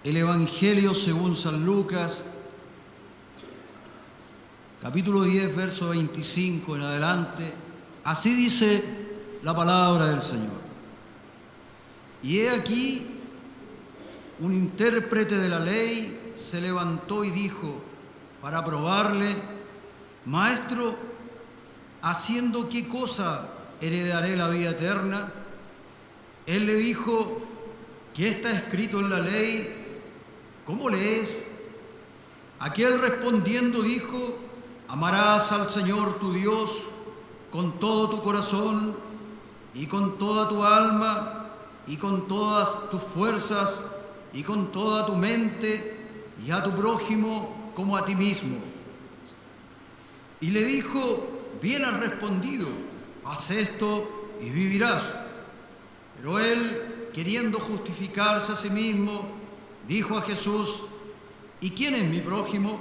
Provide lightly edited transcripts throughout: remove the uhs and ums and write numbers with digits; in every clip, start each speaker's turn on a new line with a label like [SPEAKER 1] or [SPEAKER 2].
[SPEAKER 1] El Evangelio según San Lucas, capítulo 10, verso 25 en adelante. Así dice la palabra del Señor. Y he aquí, un intérprete de la ley se levantó y dijo, para probarle: Maestro, ¿haciendo qué cosa heredaré la vida eterna? Él le dijo: ¿qué está escrito en la ley? ¿Cómo lees? Aquel respondiendo dijo: amarás al Señor tu Dios con todo tu corazón y con toda tu alma y con todas tus fuerzas y con toda tu mente, y a tu prójimo como a ti mismo. Y le dijo: bien has respondido, haz esto y vivirás. Pero él, queriendo justificarse a sí mismo, dijo a Jesús: ¿y quién es mi prójimo?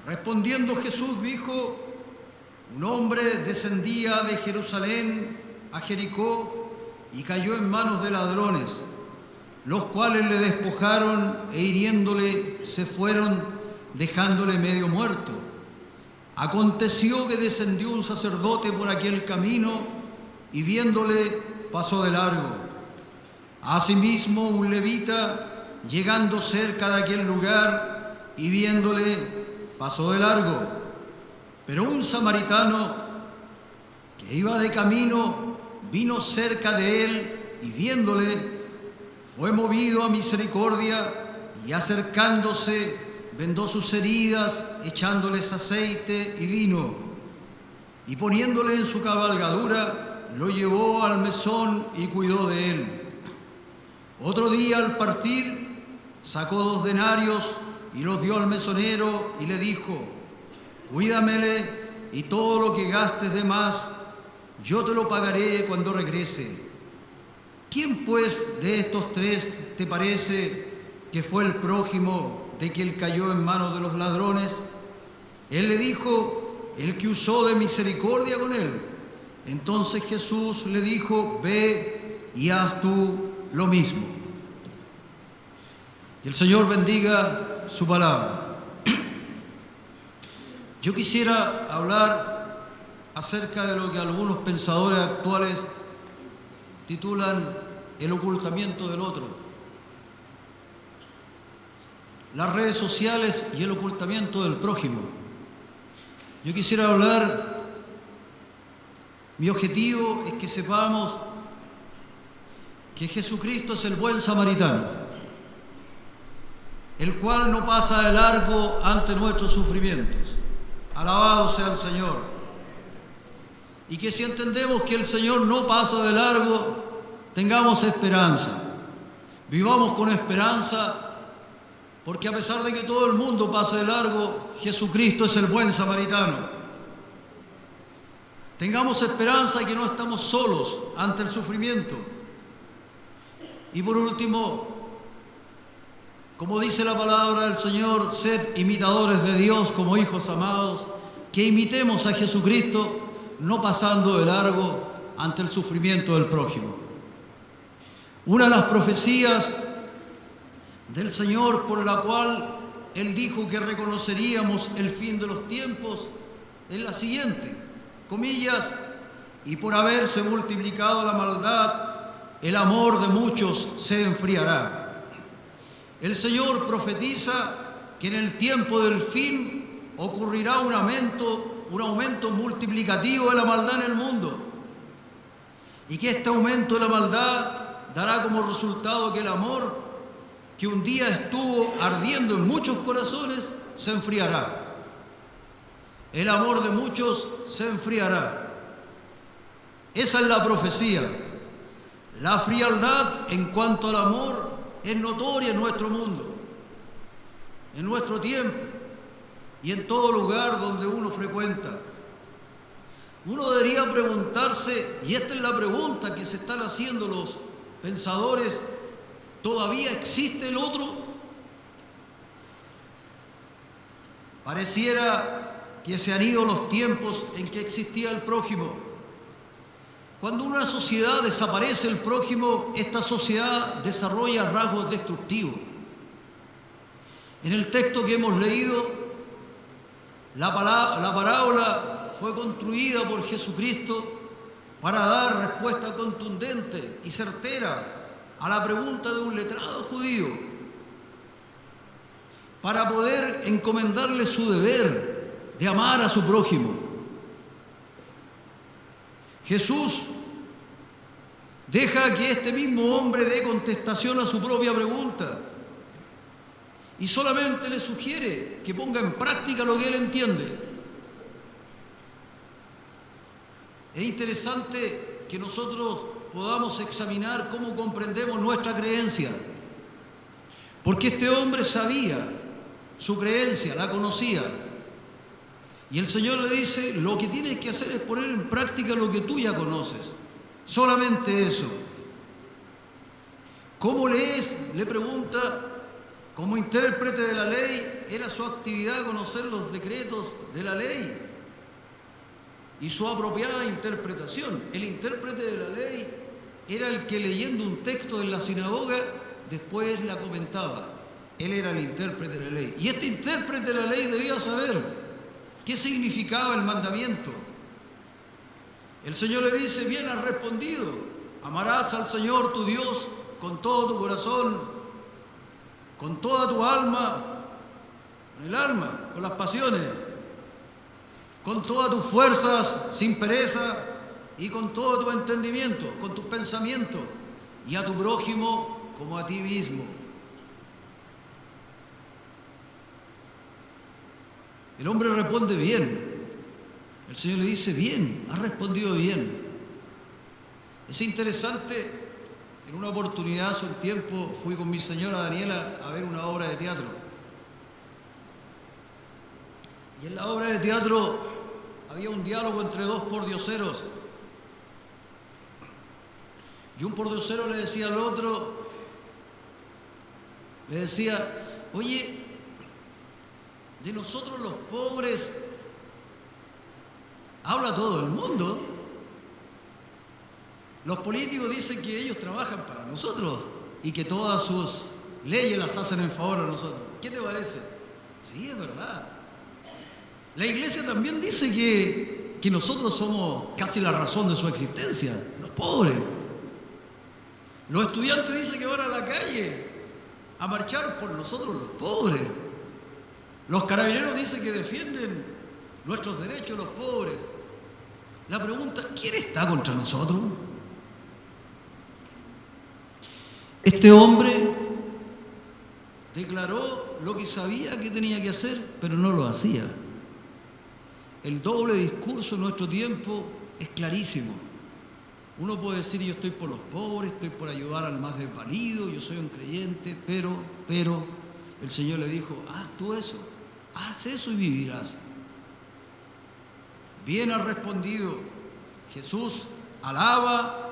[SPEAKER 1] Respondiendo Jesús dijo: un hombre descendía de Jerusalén a Jericó y cayó en manos de ladrones, los cuales le despojaron e hiriéndole se fueron, dejándole medio muerto. Aconteció que descendió un sacerdote por aquel camino y viéndole pasó de largo. Asimismo un levita, llegando cerca de aquel lugar y viéndole pasó de largo. Pero un samaritano que iba de camino vino cerca de él y viéndole fue movido a misericordia y acercándose vendó sus heridas, echándoles aceite y vino, y poniéndole en su cabalgadura lo llevó al mesón y cuidó de él. Otro día al partir sacó 2 denarios y los dio al mesonero y le dijo: cuídamele, y todo lo que gastes de más yo te lo pagaré cuando regrese. ¿Quién pues de estos 3 te parece que fue el prójimo de que él cayó en manos de los ladrones? Él le dijo: el que usó de misericordia con él. Entonces Jesús le dijo: ve y haz tú lo mismo. Que el Señor bendiga su palabra. Yo quisiera hablar acerca de lo que algunos pensadores actuales titulan el ocultamiento del otro. Las redes sociales y el ocultamiento del prójimo. Yo quisiera hablar, mi objetivo es que sepamos que Jesucristo es el buen samaritano, el cual no pasa de largo ante nuestros sufrimientos. Alabado sea el Señor. Y que si entendemos que el Señor no pasa de largo, tengamos esperanza. Vivamos con esperanza, porque a pesar de que todo el mundo pase de largo, Jesucristo es el buen samaritano. Tengamos esperanza y que no estamos solos ante el sufrimiento. Y por último, como dice la palabra del Señor, sed imitadores de Dios como hijos amados, que imitemos a Jesucristo, no pasando de largo ante el sufrimiento del prójimo. Una de las profecías del Señor por la cual Él dijo que reconoceríamos el fin de los tiempos es la siguiente, comillas: y por haberse multiplicado la maldad, el amor de muchos se enfriará. El Señor profetiza que en el tiempo del fin ocurrirá un aumento multiplicativo de la maldad en el mundo, y que este aumento de la maldad dará como resultado que el amor, que un día estuvo ardiendo en muchos corazones, se enfriará. El amor de muchos se enfriará. Esa es la profecía. La frialdad en cuanto al amor es notoria en nuestro mundo, en nuestro tiempo y en todo lugar donde uno frecuenta. Uno debería preguntarse, y esta es la pregunta que se están haciendo los pensadores: ¿todavía existe el otro? Pareciera que se han ido los tiempos en que existía el prójimo. Cuando una sociedad desaparece el prójimo, esta sociedad desarrolla rasgos destructivos. En el texto que hemos leído, la parábola fue construida por Jesucristo para dar respuesta contundente y certera a la pregunta de un letrado judío, para poder encomendarle su deber de amar a su prójimo. Jesús deja que este mismo hombre dé contestación a su propia pregunta y solamente le sugiere que ponga en práctica lo que él entiende. Es interesante que nosotros podamos examinar cómo comprendemos nuestra creencia, porque este hombre sabía su creencia, la conocía, y el Señor le dice: lo que tienes que hacer es poner en práctica lo que tú ya conoces, solamente eso. ¿Cómo lees?, le pregunta. Como intérprete de la ley, era su actividad conocer los decretos de la ley y su apropiada interpretación. El intérprete de la ley era el que, leyendo un texto en la sinagoga, después la comentaba. Él era el intérprete de la ley. Y este intérprete de la ley debía saber qué significaba el mandamiento. El Señor le dice: bien has respondido, amarás al Señor tu Dios con todo tu corazón, con toda tu alma, con el alma, con las pasiones, con todas tus fuerzas, sin pereza, y con todo tu entendimiento, con tus pensamientos, y a tu prójimo como a ti mismo. El hombre responde bien. El Señor le dice: bien, has respondido bien. Es interesante. En una oportunidad, hace un tiempo, fui con mi señora Daniela a ver una obra de teatro. Y en la obra de teatro había un diálogo entre dos pordioseros. Y un pordiosero le decía al otro, le decía: oye, de nosotros los pobres habla todo el mundo. Los políticos dicen que ellos trabajan para nosotros y que todas sus leyes las hacen en favor de nosotros. ¿Qué te parece? Sí, es verdad. La iglesia también dice que nosotros somos casi la razón de su existencia, los pobres. Los estudiantes dicen que van a la calle a marchar por nosotros los pobres. Los carabineros dicen que defienden nuestros derechos los pobres. La pregunta: ¿quién está contra nosotros? Este hombre declaró lo que sabía que tenía que hacer, pero no lo hacía. El doble discurso en nuestro tiempo es clarísimo. Uno puede decir: yo estoy por los pobres, estoy por ayudar al más desvalido, yo soy un creyente, pero el Señor le dijo: haz tú eso, haz eso y vivirás. Bien has respondido. Jesús alaba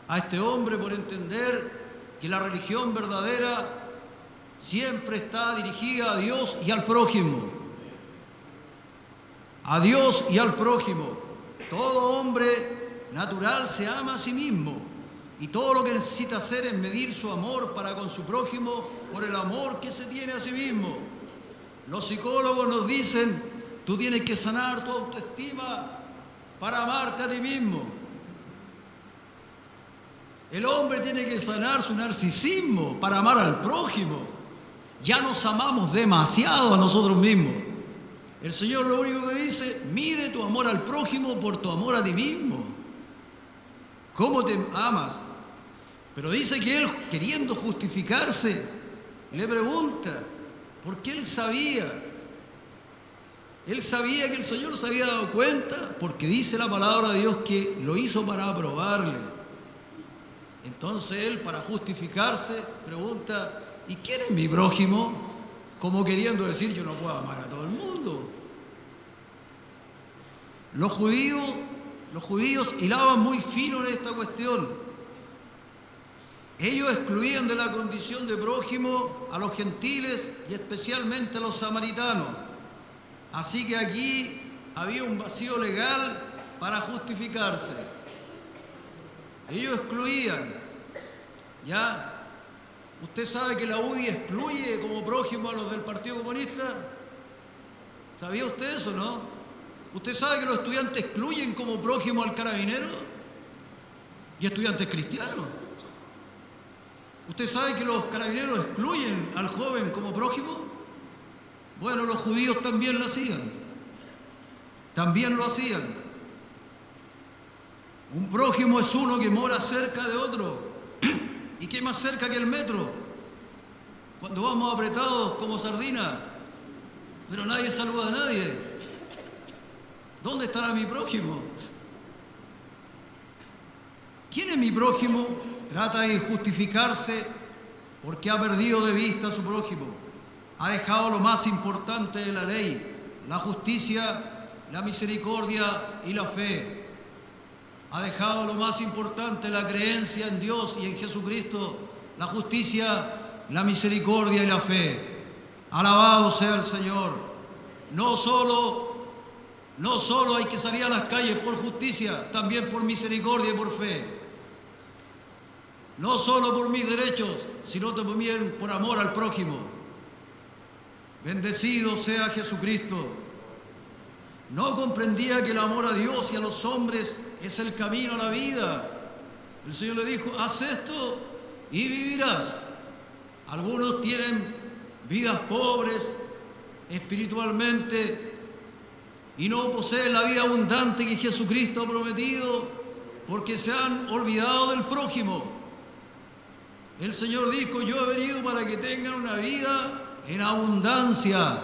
[SPEAKER 1] a este hombre por entender que la religión verdadera siempre está dirigida a Dios y al prójimo. A Dios y al prójimo. Todo hombre natural se ama a sí mismo y todo lo que necesita hacer es medir su amor para con su prójimo por el amor que se tiene a sí mismo. Los psicólogos nos dicen: tú tienes que sanar tu autoestima para amarte a ti mismo. El hombre tiene que sanar su narcisismo para amar al prójimo. Ya nos amamos demasiado a nosotros mismos. El Señor lo único que dice: mide tu amor al prójimo por tu amor a ti mismo. ¿Cómo te amas? Pero dice que él, queriendo justificarse, le pregunta, porque él sabía que el Señor se había dado cuenta, porque dice la palabra de Dios que lo hizo para aprobarle. Entonces él, para justificarse, pregunta: ¿y quién es mi prójimo? Como queriendo decir: yo no puedo amar a todo el mundo. Los judíos hilaban muy fino en esta cuestión. Ellos excluían de la condición de prójimo a los gentiles y especialmente a los samaritanos. Así que aquí había un vacío legal para justificarse. Ellos excluían. ¿Ya? Usted sabe que la UDI excluye excluye como prójimo a los del Partido Comunista. ¿Sabía usted eso, no? ¿Usted sabe que los estudiantes excluyen como prójimo al carabinero y estudiantes cristianos? ¿Usted sabe que los carabineros excluyen al joven como prójimo? Bueno, los judíos también lo hacían. También lo hacían. Un prójimo es uno que mora cerca de otro. ¿Y qué más cerca que el metro? Cuando vamos apretados como sardinas, pero nadie saluda a nadie. ¿Dónde estará mi prójimo? ¿Quién es mi prójimo? Trata de justificarse porque ha perdido de vista a su prójimo. Ha dejado lo más importante de la ley, la justicia, la misericordia y la fe. Ha dejado lo más importante, la creencia en Dios y en Jesucristo, la justicia, la misericordia y la fe. Alabado sea el Señor. No solo hay que salir a las calles por justicia, también por misericordia y por fe. No solo por mis derechos, sino también por amor al prójimo. Bendecido sea Jesucristo. No comprendía que el amor a Dios y a los hombres es el camino a la vida. El Señor le dijo, haz esto y vivirás. Algunos tienen vidas pobres espiritualmente y no poseen la vida abundante que Jesucristo ha prometido porque se han olvidado del prójimo. El Señor dijo, yo he venido para que tengan una vida en abundancia,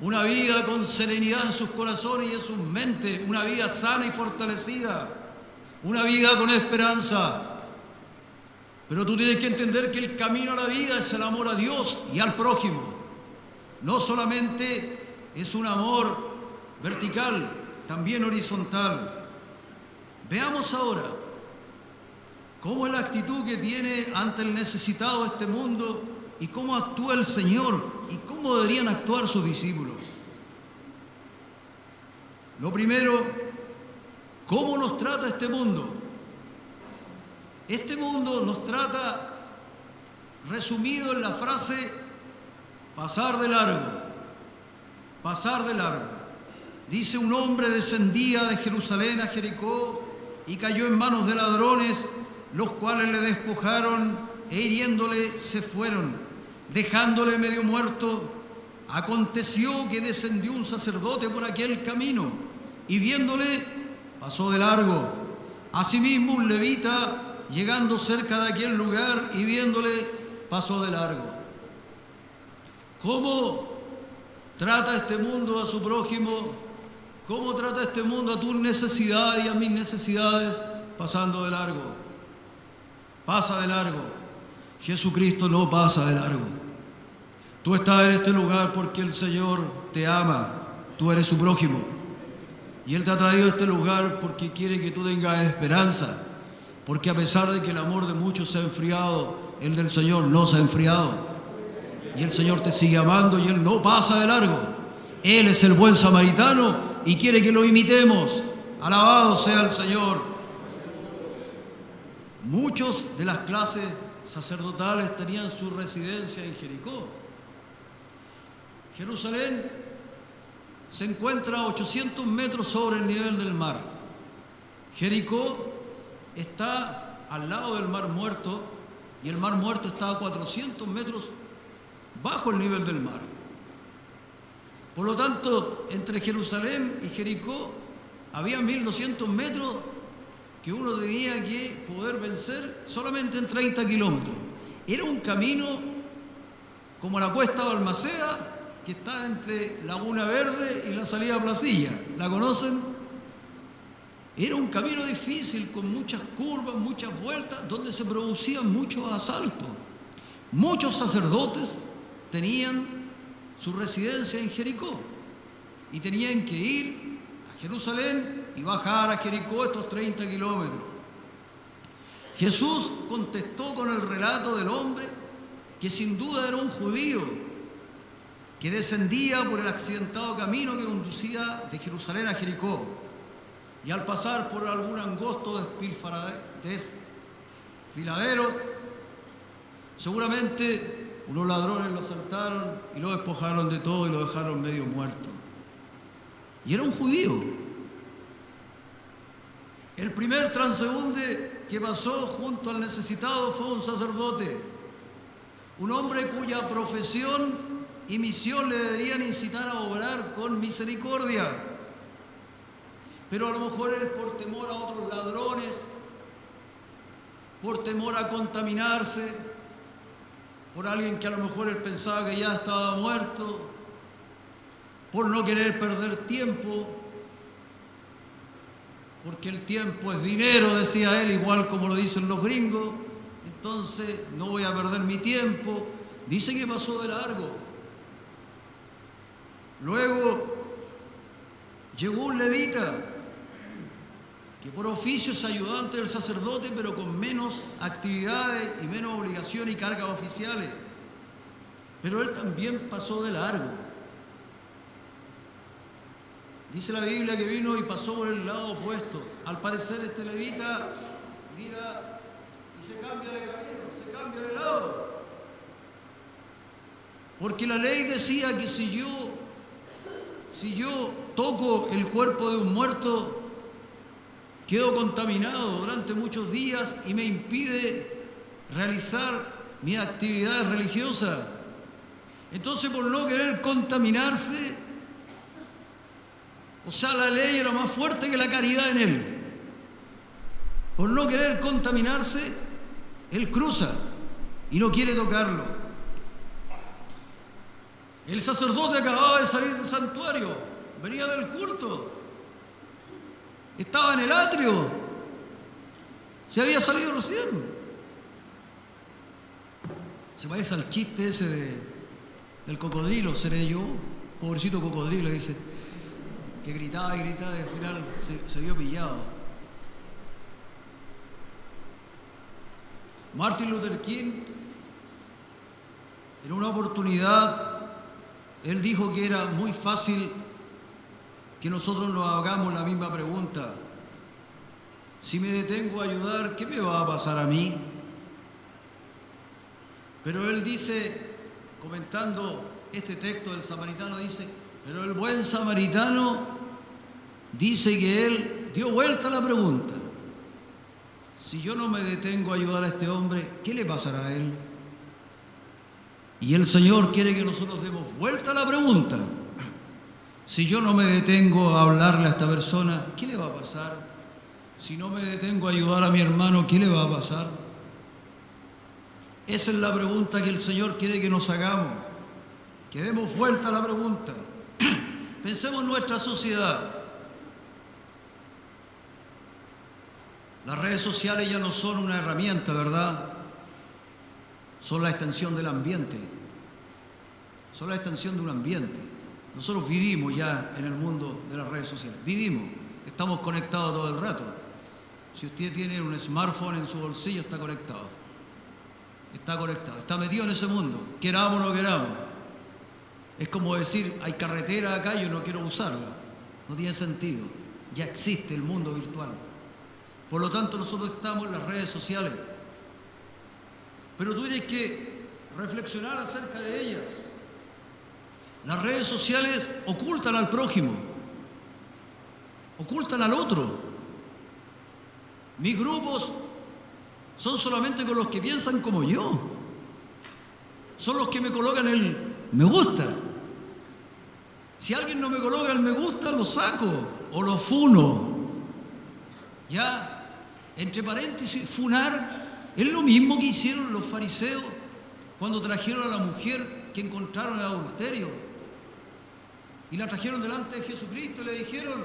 [SPEAKER 1] una vida con serenidad en sus corazones y en sus mentes, una vida sana y fortalecida, una vida con esperanza. Pero tú tienes que entender que el camino a la vida es el amor a Dios y al prójimo. No solamente es un amor vertical, también horizontal. Veamos ahora cómo es la actitud que tiene ante el necesitado de este mundo y cómo actúa el Señor y cómo deberían actuar sus discípulos. Lo primero, ¿cómo nos trata este mundo? Este mundo nos trata, resumido en la frase, pasar de largo. Pasar de largo. Dice, un hombre descendía de Jerusalén a Jericó y cayó en manos de ladrones, los cuales le despojaron e hiriéndole se fueron, dejándole medio muerto. Aconteció que descendió un sacerdote por aquel camino y viéndole pasó de largo. Asimismo un levita, llegando cerca de aquel lugar y viéndole pasó de largo. ¿Cómo trata este mundo a su prójimo? ¿Cómo trata este mundo a tus necesidades y a mis necesidades? Pasando de largo. Pasa de largo. Jesucristo no pasa de largo. Tú estás en este lugar porque el Señor te ama. Tú eres su prójimo. Y Él te ha traído a este lugar porque quiere que tú tengas esperanza. Porque a pesar de que el amor de muchos se ha enfriado, el del Señor no se ha enfriado. Y el Señor te sigue amando y Él no pasa de largo. Él es el buen samaritano y quiere que lo imitemos. Alabado sea el Señor. Muchos de las clases sacerdotales tenían su residencia en Jericó. Jerusalén se encuentra a 800 metros sobre el nivel del mar. Jericó está al lado del Mar Muerto y el Mar Muerto está a 400 metros bajo el nivel del mar. Por lo tanto, entre Jerusalén y Jericó había 1200 metros que uno tenía que poder vencer solamente en 30 kilómetros. Era un camino como la cuesta Balmaceda, que está entre Laguna Verde y la salida a Placilla. ¿La conocen? Era un camino difícil, con muchas curvas, muchas vueltas, donde se producían muchos asaltos. Muchos sacerdotes tenían su residencia en Jericó y tenían que ir a Jerusalén y bajar a Jericó estos 30 kilómetros. Jesús contestó con el relato del hombre que sin duda era un judío que descendía por el accidentado camino que conducía de Jerusalén a Jericó. Y al pasar por algún angosto desfiladero, Seguramente unos ladrones lo asaltaron y lo despojaron de todo y lo dejaron medio muerto. Y era un judío. El primer transeúnte que pasó junto al necesitado fue un sacerdote, un hombre cuya profesión y misión le deberían incitar a obrar con misericordia. Pero a lo mejor él, por temor a otros ladrones, por temor a contaminarse, por alguien que a lo mejor él pensaba que ya estaba muerto, por no querer perder tiempo, porque el tiempo es dinero, decía él, igual como lo dicen los gringos, entonces no voy a perder mi tiempo. Dice que pasó de largo. Luego llegó un levita, que por oficio es ayudante del sacerdote, pero con menos actividades y menos obligaciones y cargas oficiales. Pero él también pasó de largo. Dice la Biblia que vino y pasó por el lado opuesto. Al parecer este levita mira y se cambia de camino, se cambia de lado. Porque la ley decía que si yo toco el cuerpo de un muerto, quedo contaminado durante muchos días y me impide realizar mi actividad religiosa. Entonces, por no querer contaminarse, o sea, la ley era más fuerte que la caridad en él. Por no querer contaminarse, él cruza y no quiere tocarlo. El sacerdote acababa de salir del santuario, venía del culto, estaba en el atrio, se había salido recién. Se parece al chiste ese del cocodrilo, seré yo, pobrecito cocodrilo, dice, que gritaba y gritaba y al final se vio pillado. Martin Luther King, en una oportunidad, él dijo que era muy fácil que nosotros nos hagamos la misma pregunta. Si me detengo a ayudar, ¿qué me va a pasar a mí? Pero él dice, comentando este texto del samaritano, dice, pero el buen samaritano dice que él dio vuelta a la pregunta. Si yo no me detengo a ayudar a este hombre, ¿qué le pasará a él? Y el Señor quiere que nosotros demos vuelta a la pregunta. Si yo no me detengo a hablarle a esta persona, ¿qué le va a pasar? Si no me detengo a ayudar a mi hermano, ¿qué le va a pasar? Esa es la pregunta que el Señor quiere que nos hagamos. Que demos vuelta a la pregunta. Pensemos en nuestra sociedad. Las redes sociales ya no son una herramienta, ¿verdad? Son la extensión del ambiente. Son la extensión de un ambiente. Nosotros vivimos ya en el mundo de las redes sociales. Vivimos. Estamos conectados todo el rato. Si usted tiene un smartphone en su bolsillo, está conectado. Está conectado. Está metido en ese mundo. Queramos o no queramos. Es como decir, hay carretera acá y yo no quiero usarla. No tiene sentido. Ya existe el mundo virtual. Por lo tanto, nosotros estamos en las redes sociales. Pero tú tienes que reflexionar acerca de ellas. Las redes sociales ocultan al prójimo, ocultan al otro. Mis grupos son solamente con los que piensan como yo. Son los que me colocan el me gusta. Si alguien no me coloca el me gusta, lo saco o lo funo. Ya, entre paréntesis, funar es lo mismo que hicieron los fariseos cuando trajeron a la mujer que encontraron en adulterio. Y la trajeron delante de Jesucristo y le dijeron,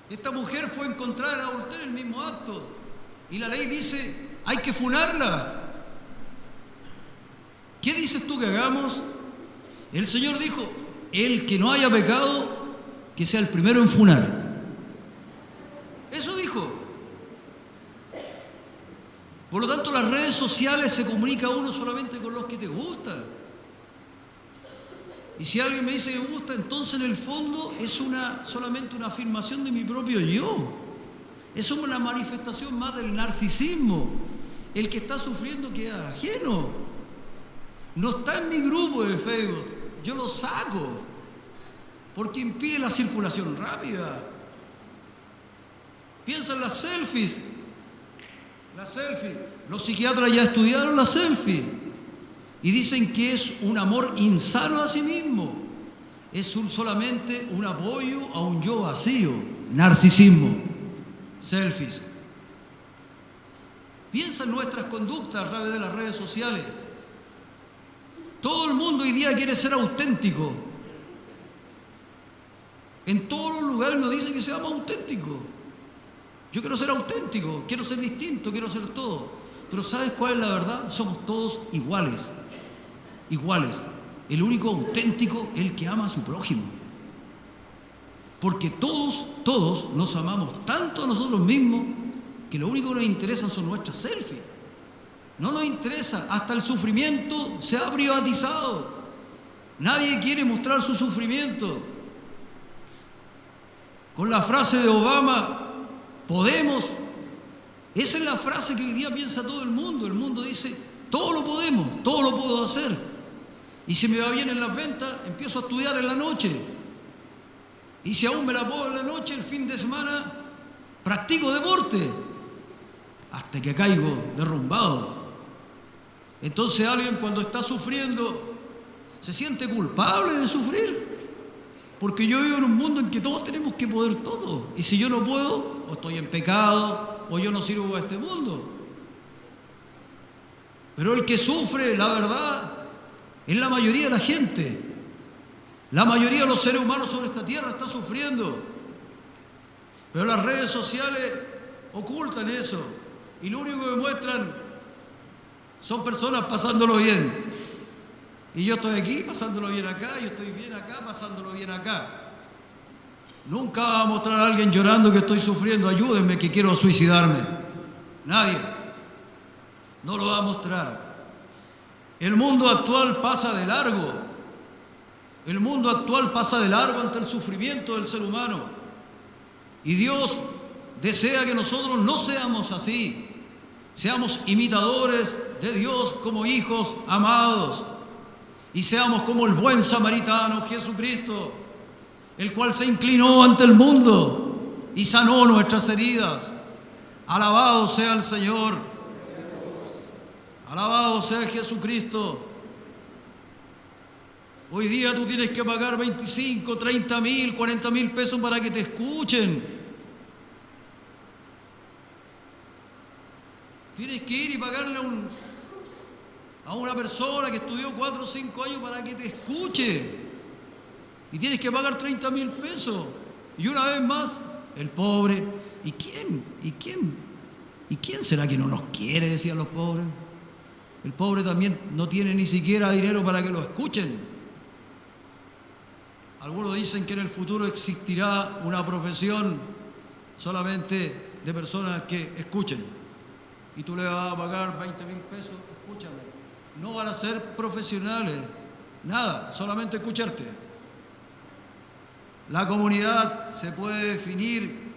[SPEAKER 1] esta mujer fue encontrada en adulterio en el mismo acto. Y la ley dice, hay que funarla. ¿Qué dices tú que hagamos? El Señor dijo, el que no haya pecado, que sea el primero en funar. Eso dijo. Por lo tanto, las redes sociales se comunica uno solamente con los que te gustan. Y si alguien me dice que me gusta, entonces en el fondo es solamente una afirmación de mi propio yo. Es una manifestación más del narcisismo. El que está sufriendo queda ajeno. No está en mi grupo de Facebook. Yo lo saco porque impide la circulación rápida. Piensa en las selfies. Los psiquiatras ya estudiaron la selfie y dicen que es un amor insano a sí mismo. Es solamente un apoyo a un yo vacío. Narcisismo. Selfies. Piensa en nuestras conductas a través de las redes sociales. Todo el mundo hoy día quiere ser auténtico. En todos los lugares nos dicen que seamos auténticos. Yo quiero ser auténtico, quiero ser distinto, quiero ser todo. Pero ¿sabes cuál es la verdad? Somos todos iguales. Iguales. El único auténtico es el que ama a su prójimo. Porque todos nos amamos tanto a nosotros mismos que lo único que nos interesa son nuestras selfies. No nos interesa, hasta el sufrimiento se ha privatizado. Nadie quiere mostrar su sufrimiento. Con la frase de Obama, podemos. Esa es la frase que hoy día piensa todo el mundo. El mundo dice, todo lo podemos, todo lo puedo hacer. Y si me va bien en las ventas, empiezo a estudiar en la noche. Y si aún me la puedo en la noche, el fin de semana, practico deporte. Hasta que caigo derrumbado. Entonces alguien cuando está sufriendo, se siente culpable de sufrir. Porque yo vivo en un mundo en que todos tenemos que poder todo. Y si yo no puedo, o estoy en pecado, o yo no sirvo a este mundo. Pero el que sufre, la verdad, es la mayoría de la gente. La mayoría de los seres humanos sobre esta tierra está sufriendo. Pero las redes sociales ocultan eso. Y lo único que muestran son personas pasándolo bien. Y yo estoy aquí pasándolo bien acá, yo estoy bien acá pasándolo bien acá. Nunca va a mostrar a alguien llorando que estoy sufriendo, ayúdenme que quiero suicidarme. Nadie. No lo va a mostrar. El mundo actual pasa de largo. El mundo actual pasa de largo ante el sufrimiento del ser humano. Y Dios desea que nosotros no seamos así. Seamos imitadores de Dios como hijos amados. Y seamos como el buen samaritano Jesucristo, el cual se inclinó ante el mundo y sanó nuestras heridas. Alabado sea el Señor. Alabado sea Jesucristo. Hoy día tú tienes que pagar 25, 30 mil, 40 mil pesos para que te escuchen. Tienes que ir y pagarle a una persona que estudió 4 o 5 años para que te escuche. Y tienes que pagar 30 mil pesos. Y una vez más, el pobre. ¿Y quién será que no nos quiere? Decían los pobres. El pobre también no tiene ni siquiera dinero para que lo escuchen. Algunos dicen que en el futuro existirá una profesión solamente de personas que escuchen. Y tú le vas a pagar 20 mil pesos, escúchame. No van a ser profesionales, nada, solamente escucharte. La comunidad se puede definir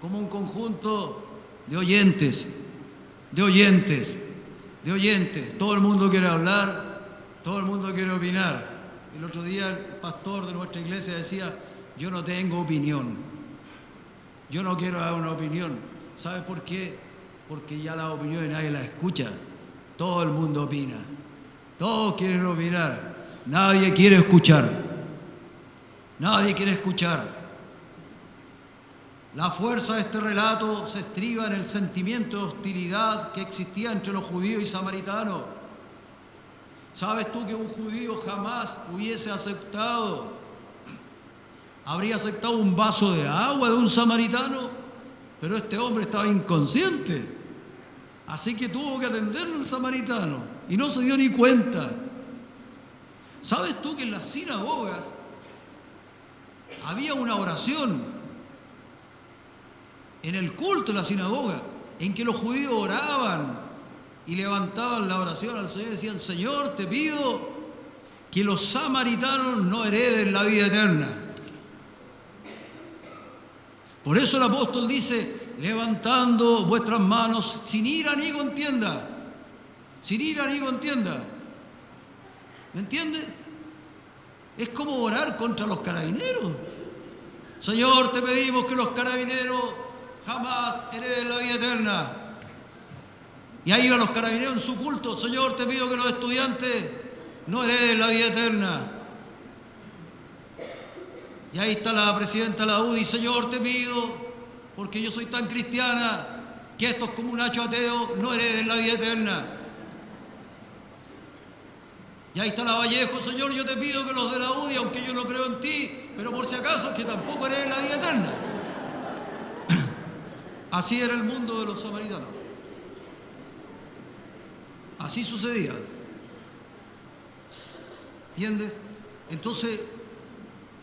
[SPEAKER 1] como un conjunto de oyentes. Todo el mundo quiere hablar, todo el mundo quiere opinar. El otro día el pastor de nuestra iglesia decía, yo no tengo opinión, yo no quiero dar una opinión. ¿Sabes por qué? Porque ya las opiniones nadie las escucha. Todo el mundo opina. Todos quieren opinar. Nadie quiere escuchar. Nadie quiere escuchar. La fuerza de este relato se estriba en el sentimiento de hostilidad que existía entre los judíos y samaritanos. ¿Sabes tú que un judío jamás hubiese habría aceptado un vaso de agua de un samaritano? Pero este hombre estaba inconsciente. Así que tuvo que atenderlo el samaritano y no se dio ni cuenta. ¿Sabes tú que en las sinagogas había una oración? En el culto de la sinagoga, en que los judíos oraban y levantaban la oración al Señor y decían, Señor, te pido que los samaritanos no hereden la vida eterna. Por eso el apóstol dice, levantando vuestras manos sin ira ni contienda. Sin ira ni contienda. ¿Me entiendes? Es como orar contra los carabineros. Señor, te pedimos que los carabineros jamás hereden la vida eterna. Y ahí van los carabineros en su culto. Señor, te pido que los estudiantes no hereden la vida eterna. Y ahí está la presidenta de la UDI. Señor, te pido, porque yo soy tan cristiana, que estos comunachos ateos no hereden la vida eterna. Y ahí está la Vallejo. Señor, yo te pido que los de la UDI, aunque yo no creo en ti, pero por si acaso, que tampoco hereden la vida eterna. Así era el mundo de los samaritanos. Así sucedía. ¿Entiendes? Entonces,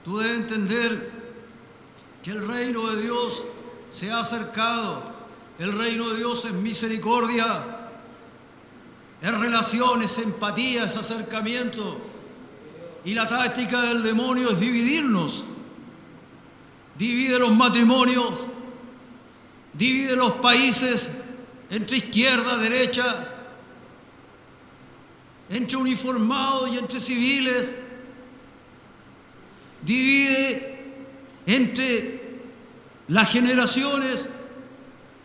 [SPEAKER 1] tú debes entender que el reino de Dios se ha acercado. El reino de Dios es misericordia, es relación, es empatía, es acercamiento. Y la táctica del demonio es dividirnos. Divide los matrimonios, divide los países entre izquierda, derecha, entre uniformados y entre civiles. Divide entre las generaciones.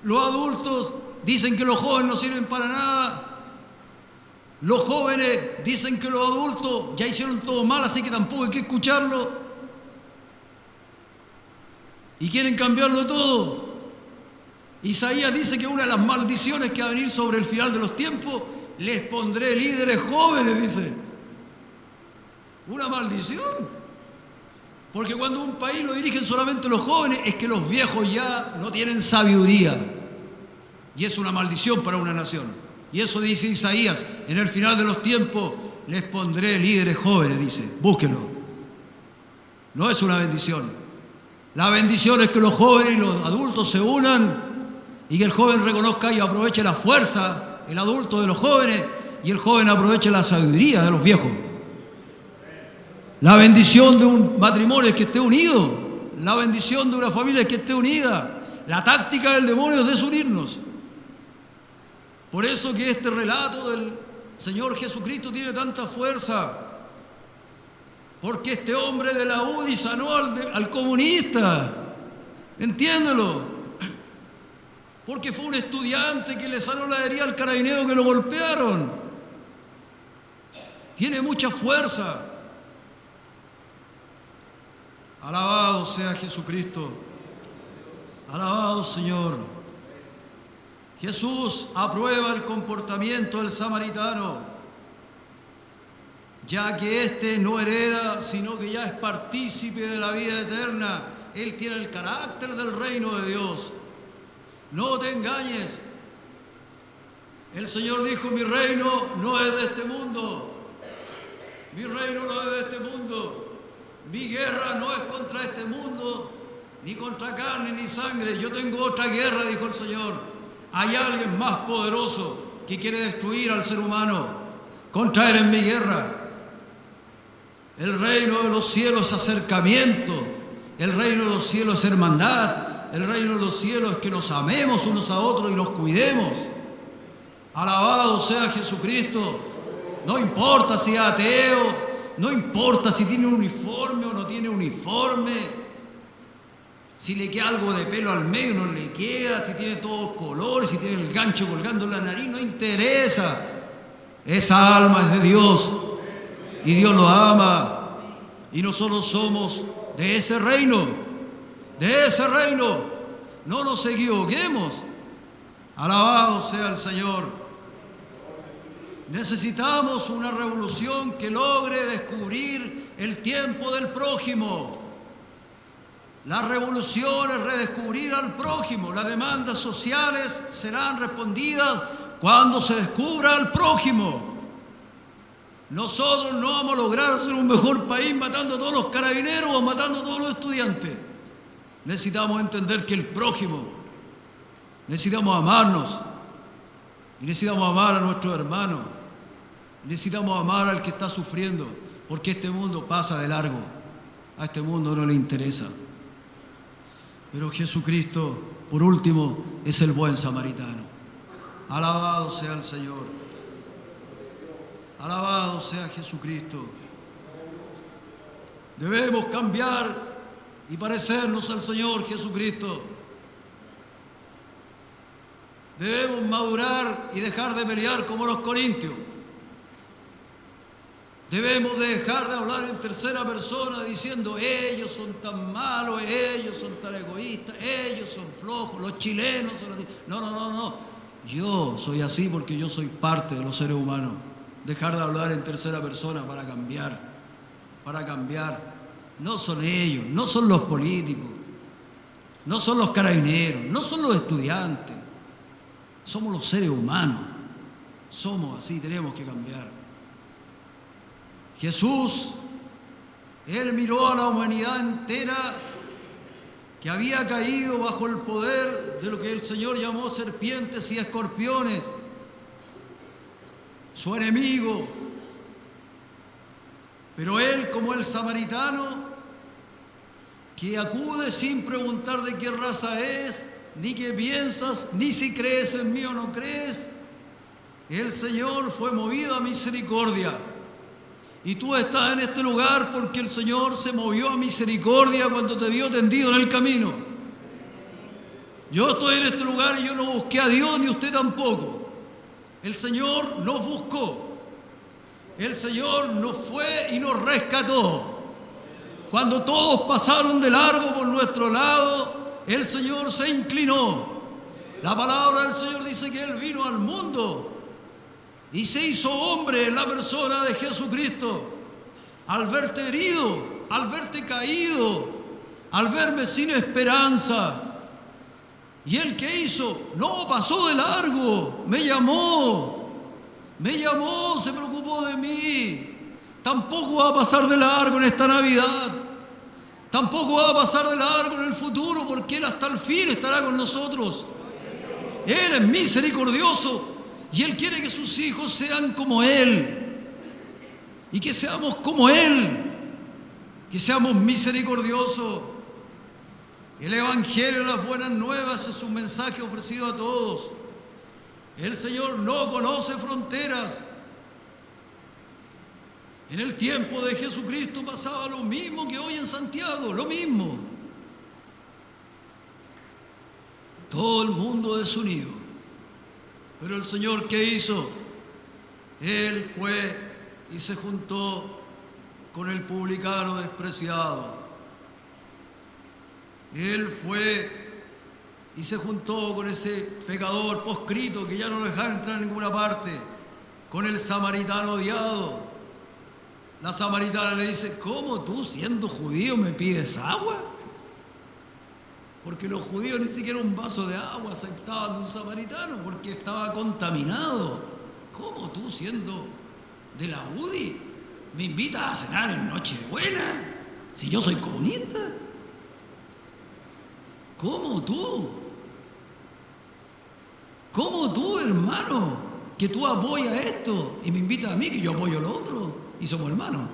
[SPEAKER 1] Los adultos dicen que los jóvenes no sirven para nada. Los jóvenes dicen que los adultos ya hicieron todo mal, así que tampoco hay que escucharlo. Y quieren cambiarlo todo. Isaías dice que una de las maldiciones que va a venir sobre el final de los tiempos, les pondré líderes jóvenes, dice. Una maldición. Porque cuando un país lo dirigen solamente los jóvenes, es que los viejos ya no tienen sabiduría. Y es una maldición para una nación. Y eso dice Isaías, en el final de los tiempos les pondré líderes jóvenes, dice. Búsquenlo. No es una bendición. La bendición es que los jóvenes y los adultos se unan y que el joven reconozca y aproveche la fuerza, el adulto de los jóvenes, y el joven aproveche la sabiduría de los viejos. La bendición de un matrimonio es que esté unido. La bendición de una familia es que esté unida. La táctica del demonio es desunirnos. Por eso que este relato del Señor Jesucristo tiene tanta fuerza. Porque este hombre de la UDI sanó al comunista. Entiéndelo. Porque fue un estudiante que le sanó la herida al carabinero que lo golpearon. Tiene mucha fuerza. Alabado sea Jesucristo. Alabado Señor. Jesús aprueba el comportamiento del samaritano, ya que éste no hereda, sino que ya es partícipe de la vida eterna. Él tiene el carácter del reino de Dios. No te engañes. El Señor dijo, mi reino no es de este mundo. Mi reino no es de este mundo. Mi guerra no es contra este mundo, ni contra carne ni sangre. Yo tengo otra guerra, dijo el Señor. Hay alguien más poderoso que quiere destruir al ser humano. Contra él en mi guerra. El reino de los cielos es acercamiento. El reino de los cielos es hermandad. El reino de los cielos es que nos amemos unos a otros y los cuidemos. Alabado sea Jesucristo. No importa si es ateo, no importa si tiene un uniforme o no tiene uniforme. Si le queda algo de pelo al medio, no le queda. Si tiene todos colores, si tiene el gancho colgando en la nariz, no interesa. Esa alma es de Dios y Dios lo ama. Y nosotros somos de ese reino. De ese reino. No nos equivoquemos. Alabado sea el Señor. Necesitamos una revolución que logre descubrir el tiempo del prójimo. La revolución es redescubrir al prójimo. Las demandas sociales serán respondidas cuando se descubra al prójimo. Nosotros no vamos a lograr hacer un mejor país matando a todos los carabineros o matando a todos los estudiantes. Necesitamos entender que el prójimo, necesitamos amarnos y necesitamos amar a nuestros hermanos. Necesitamos amar al que está sufriendo, porque este mundo pasa de largo. A este mundo no le interesa. Pero Jesucristo, por último, es el buen samaritano. Alabado sea el Señor. Alabado sea Jesucristo. Debemos cambiar y parecernos al Señor Jesucristo. Debemos madurar y dejar de pelear como los corintios. Debemos de dejar de hablar en tercera persona diciendo ellos son tan malos, ellos son tan egoístas, ellos son flojos, los chilenos son así. No. Yo soy así porque yo soy parte de los seres humanos. Dejar de hablar en tercera persona para cambiar. No son ellos, no son los políticos, no son los carabineros, no son los estudiantes. Somos los seres humanos. Somos así, tenemos que cambiar. Jesús, Él miró a la humanidad entera que había caído bajo el poder de lo que el Señor llamó serpientes y escorpiones, su enemigo. Pero Él, como el samaritano, que acude sin preguntar de qué raza es, ni qué piensas, ni si crees en mí o no crees, el Señor fue movido a misericordia. Y tú estás en este lugar porque el Señor se movió a misericordia cuando te vio tendido en el camino. Yo estoy en este lugar y yo no busqué a Dios ni usted tampoco. El Señor nos buscó. El Señor nos fue y nos rescató. Cuando todos pasaron de largo por nuestro lado, el Señor se inclinó. La palabra del Señor dice que Él vino al mundo y se hizo hombre en la persona de Jesucristo. Al verte herido, al verte caído, al verme sin esperanza. ¿Y Él qué hizo? No, pasó de largo, me llamó, se preocupó de mí. Tampoco va a pasar de largo en esta Navidad. Tampoco va a pasar de largo en el futuro, porque Él hasta el fin estará con nosotros. Él es misericordioso. Y Él quiere que sus hijos sean como Él. Y que seamos como Él. Que seamos misericordiosos. El Evangelio de las Buenas Nuevas es un mensaje ofrecido a todos. El Señor no conoce fronteras. En el tiempo de Jesucristo pasaba lo mismo que hoy en Santiago, lo mismo. Todo el mundo desunido. Pero el Señor, ¿qué hizo? Él fue y se juntó con el publicano despreciado. Él fue y se juntó con ese pecador proscrito que ya no lo dejaba entrar en ninguna parte, con el samaritano odiado. La samaritana le dice, ¿cómo tú siendo judío me pides agua? Porque los judíos ni siquiera un vaso de agua aceptaban de un samaritano porque estaba contaminado. ¿Cómo tú, siendo de la UDI, me invitas a cenar en Nochebuena si yo soy comunista? ¿Cómo tú? ¿Cómo tú, hermano, que tú apoyas esto y me invitas a mí que yo apoyo lo otro y somos hermanos?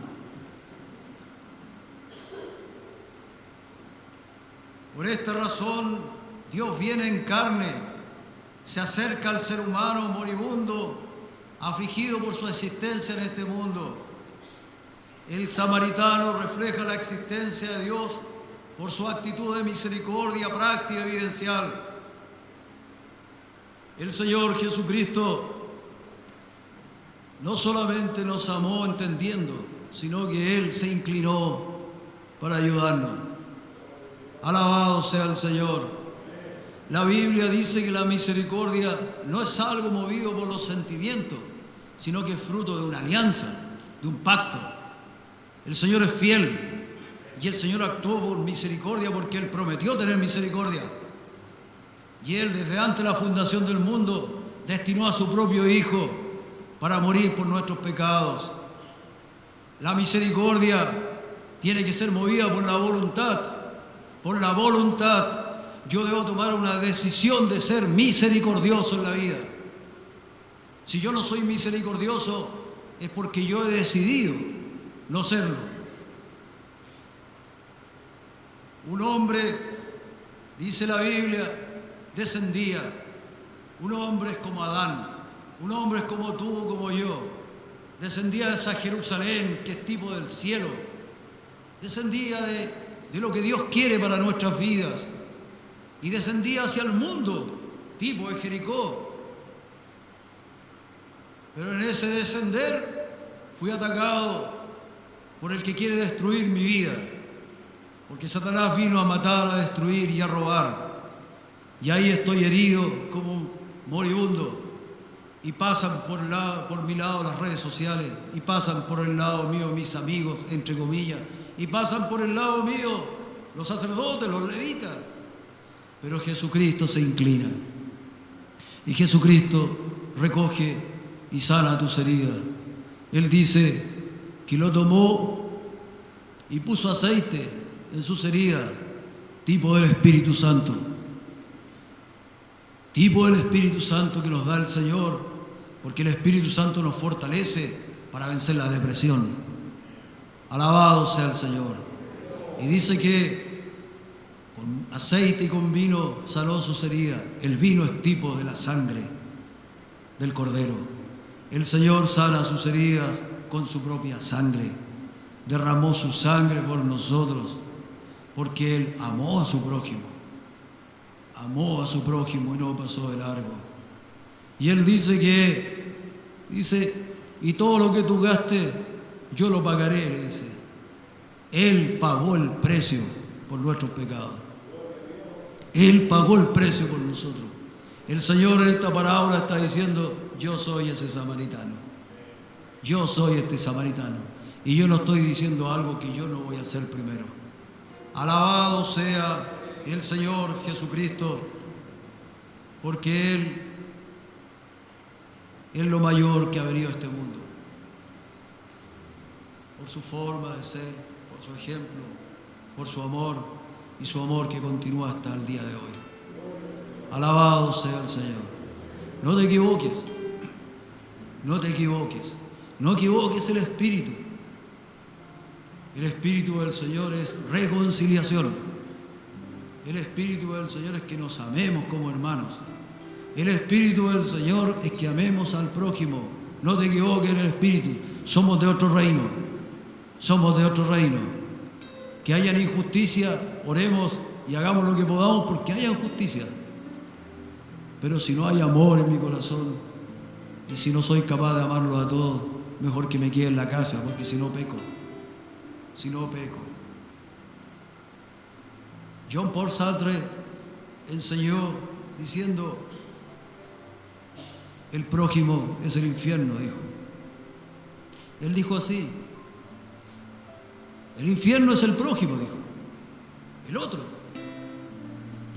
[SPEAKER 1] Por esta razón, Dios viene en carne, se acerca al ser humano moribundo, afligido por su existencia en este mundo. El samaritano refleja la existencia de Dios por su actitud de misericordia práctica y vivencial. El Señor Jesucristo no solamente nos amó entendiendo, sino que Él se inclinó para ayudarnos. Alabado sea el Señor. La Biblia dice que la misericordia no es algo movido por los sentimientos, sino que es fruto de una alianza, de un pacto. El Señor es fiel y el Señor actuó por misericordia porque Él prometió tener misericordia. Y Él, desde antes de la fundación del mundo, destinó a su propio Hijo para morir por nuestros pecados. La misericordia tiene que ser movida por la voluntad. Por la voluntad, yo debo tomar una decisión de ser misericordioso en la vida. Si yo no soy misericordioso, es porque yo he decidido no serlo. Un hombre Dice la Biblia, descendía. Un hombre es como Adán, un hombre es como tú, como yo. Descendía de esa Jerusalén que es tipo del cielo. Descendía de lo que Dios quiere para nuestras vidas. Y descendía hacia el mundo, tipo de Jericó. Pero en ese descender fui atacado por el que quiere destruir mi vida. Porque Satanás vino a matar, a destruir y a robar. Y ahí estoy herido como moribundo. Y pasan por mi lado las redes sociales. Y pasan por el lado mío mis amigos, entre comillas. Y pasan por el lado mío los sacerdotes, los levitas. Pero Jesucristo se inclina. Y Jesucristo recoge y sana tus heridas. Él dice que lo tomó y puso aceite en sus heridas, tipo del Espíritu Santo. Tipo del Espíritu Santo que nos da el Señor, porque el Espíritu Santo nos fortalece para vencer la depresión. Alabado sea el Señor. Y dice que con aceite y con vino sanó sus heridas. El vino es tipo de la sangre del Cordero. El Señor sana sus heridas con su propia sangre. Derramó su sangre por nosotros, porque Él amó a su prójimo. Amó a su prójimo y no pasó de largo. Y Él dice y todo lo que tú gastes, yo lo pagaré, le dice. Él pagó el precio por nuestros pecados. Él pagó el precio por nosotros. El Señor en esta parábola está diciendo, yo soy ese samaritano. Yo soy este samaritano. Y yo no estoy diciendo algo que yo no voy a hacer primero. Alabado sea el Señor Jesucristo, porque Él es lo mayor que ha venido a este mundo. Por su forma de ser, por su ejemplo, por su amor y su amor que continúa hasta el día de hoy. Alabado sea el Señor. No te equivoques. No te equivoques. No equivoques el Espíritu. El Espíritu del Señor es reconciliación. El Espíritu del Señor es que nos amemos como hermanos. El Espíritu del Señor es que amemos al prójimo. No te equivoques en el Espíritu. Somos de otro reino. Somos de otro reino. Que haya injusticia, oremos y hagamos lo que podamos porque haya justicia. Pero si no hay amor en mi corazón y si no soy capaz de amarlos a todos, mejor que me quede en la casa, porque si no peco. Si no peco. Jean Paul Sartre enseñó diciendo, el prójimo es el infierno, dijo. Él dijo así. El infierno es el prójimo, dijo. El otro.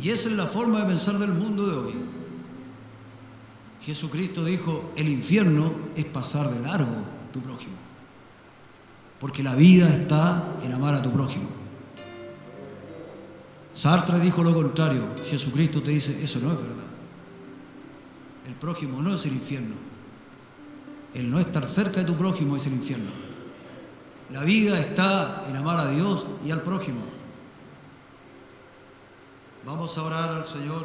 [SPEAKER 1] Y esa es la forma de pensar del mundo de hoy. Jesucristo dijo, el infierno es pasar de largo tu prójimo. Porque la vida está en amar a tu prójimo. Sartre dijo lo contrario. Jesucristo te dice, eso no es verdad. El prójimo no es el infierno. El no estar cerca de tu prójimo es el infierno. La vida está en amar a Dios y al prójimo. Vamos a orar al Señor.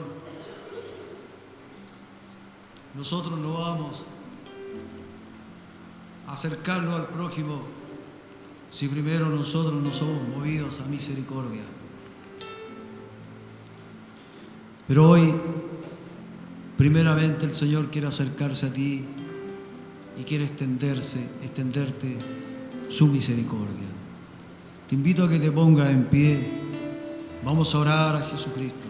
[SPEAKER 1] Nosotros no vamos a acercarnos al prójimo si primero nosotros no somos movidos a misericordia. Pero hoy, primeramente el Señor quiere acercarse a ti y quiere extenderte su misericordia. Te invito a que te pongas en pie. Vamos a orar a Jesucristo.